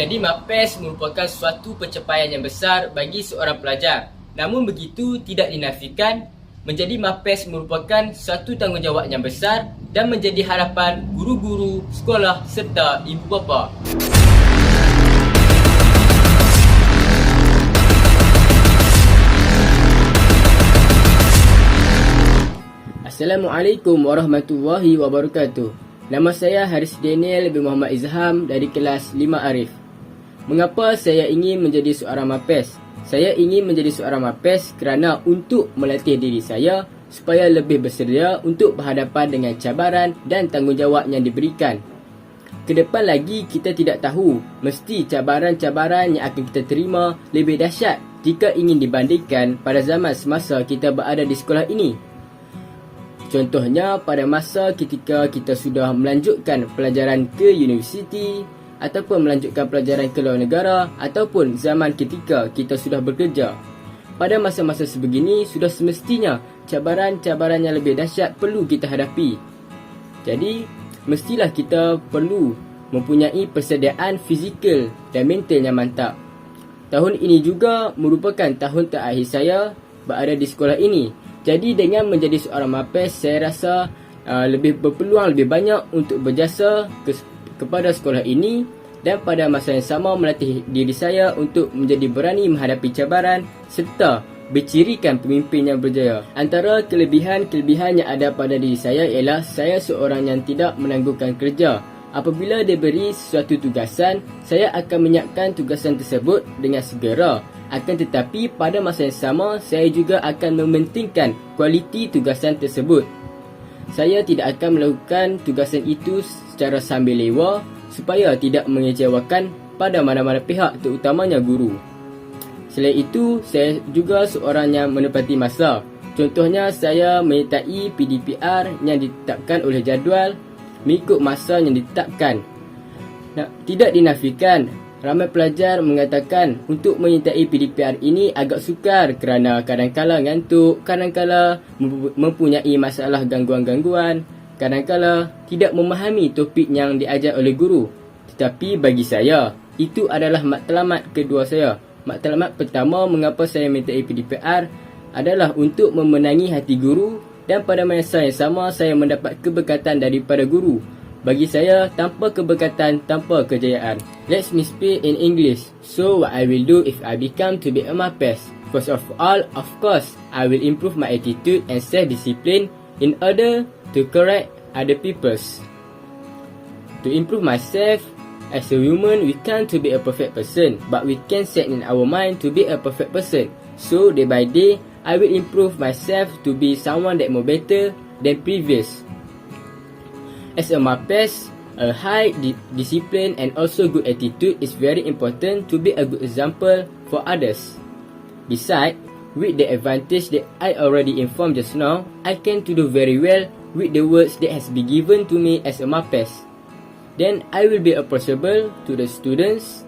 Menjadi MAPES merupakan suatu pencapaian yang besar bagi seorang pelajar. Namun begitu tidak dinafikan, menjadi MAPES merupakan suatu tanggungjawab yang besar dan menjadi harapan guru-guru, sekolah serta ibu bapa. Assalamualaikum warahmatullahi wabarakatuh. Nama saya Haris Daniel bin Muhammad Izham dari kelas 5 Arif. Mengapa saya ingin menjadi seorang MAPES? Saya ingin menjadi seorang MAPES kerana untuk melatih diri saya supaya lebih bersedia untuk berhadapan dengan cabaran dan tanggungjawab yang diberikan. Kedepan lagi kita tidak tahu, mesti cabaran-cabaran yang akan kita terima lebih dahsyat jika ingin dibandingkan pada zaman semasa kita berada di sekolah ini. Contohnya pada masa ketika kita sudah melanjutkan pelajaran ke universiti ataupun melanjutkan pelajaran ke luar negara ataupun zaman ketika kita sudah bekerja. Pada masa-masa sebegini sudah semestinya cabaran-cabaran yang lebih dahsyat perlu kita hadapi. Jadi mestilah kita perlu mempunyai persediaan fizikal dan mental yang mantap. Tahun ini juga merupakan tahun terakhir saya berada di sekolah ini. Jadi dengan menjadi seorang MAPES, saya rasa lebih berpeluang lebih banyak untuk berjasa kepada sekolah ini dan pada masa yang sama melatih diri saya untuk menjadi berani menghadapi cabaran serta bercirikan pemimpin yang berjaya. Antara kelebihan-kelebihan yang ada pada diri saya ialah saya seorang yang tidak menangguhkan kerja. Apabila diberi sesuatu tugasan, saya akan menyiapkan tugasan tersebut dengan segera. Akan tetapi pada masa yang sama, saya juga akan mementingkan kualiti tugasan tersebut. Saya tidak akan melakukan tugasan itu secara sambil lewa supaya tidak mengecewakan pada mana-mana pihak, terutamanya guru. Selain itu, saya juga seorang yang menepati masa. Contohnya, saya menyertai PDPR yang ditetapkan oleh jadual mengikut masa yang ditetapkan. Tidak dinafikan, ramai pelajar mengatakan untuk menyertai PDPR ini agak sukar kerana kadang-kala ngantuk, kadang-kala mempunyai masalah gangguan-gangguan, kadang-kala tidak memahami topik yang diajar oleh guru. Tetapi bagi saya, itu adalah matlamat kedua saya. Matlamat pertama mengapa saya menyertai PDPR adalah untuk memenangi hati guru dan pada masa yang sama saya mendapat keberkatan daripada guru. Bagi saya, tanpa keberkatan, tanpa kejayaan. Let me speak in English. So, what I will do if I become to be a MAPES? First of all, of course, I will improve my attitude and self-discipline in order to correct other people's. To improve myself, as a human, we can't to be a perfect person, but we can set in our mind to be a perfect person. So, day by day, I will improve myself to be someone that more better than previous. As a MAPES, a high discipline and also good attitude is very important to be a good example for others. Besides, with the advantage that I already informed just now, I can to do very well with the words that has been given to me as a MAPES. Then I will be approachable to the students.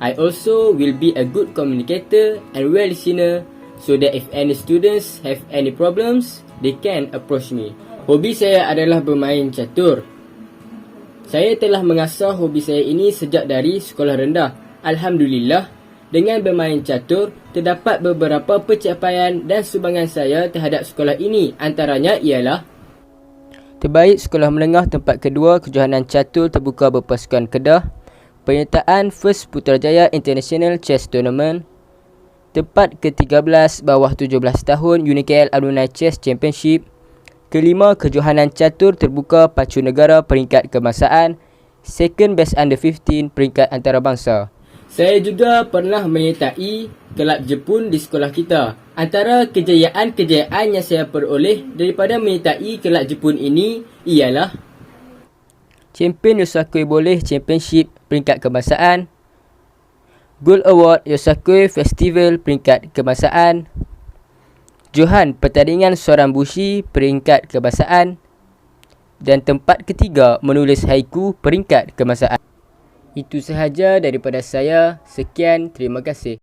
I also will be a good communicator and well listener so that if any students have any problems, they can approach me. Hobi saya adalah bermain catur. Saya telah mengasah hobi saya ini sejak dari sekolah rendah. Alhamdulillah, dengan bermain catur, terdapat beberapa pencapaian dan sumbangan saya terhadap sekolah ini. Antaranya ialah terbaik sekolah menengah tempat kedua kejohanan catur terbuka berpasukan Kedah, penyertaan First Putrajaya International Chess Tournament, tempat ke-13 bawah 17 tahun UniKL Alumni Chess Championship, kelima kejohanan catur terbuka pacu negara peringkat kebangsaan, second best under 15 peringkat antarabangsa. Saya juga pernah menyertai kelab Jepun di sekolah kita. Antara kejayaan-kejayaan yang saya peroleh daripada menyertai kelab Jepun ini ialah Champion Yosakoi Boleh Championship peringkat kebangsaan, Gold Award Yosakoi Festival peringkat kebangsaan, Johan Pertandingan Soran Bushi peringkat kebangsaan, dan tempat ketiga menulis haiku peringkat kebangsaan. Itu sahaja daripada saya. Sekian, terima kasih.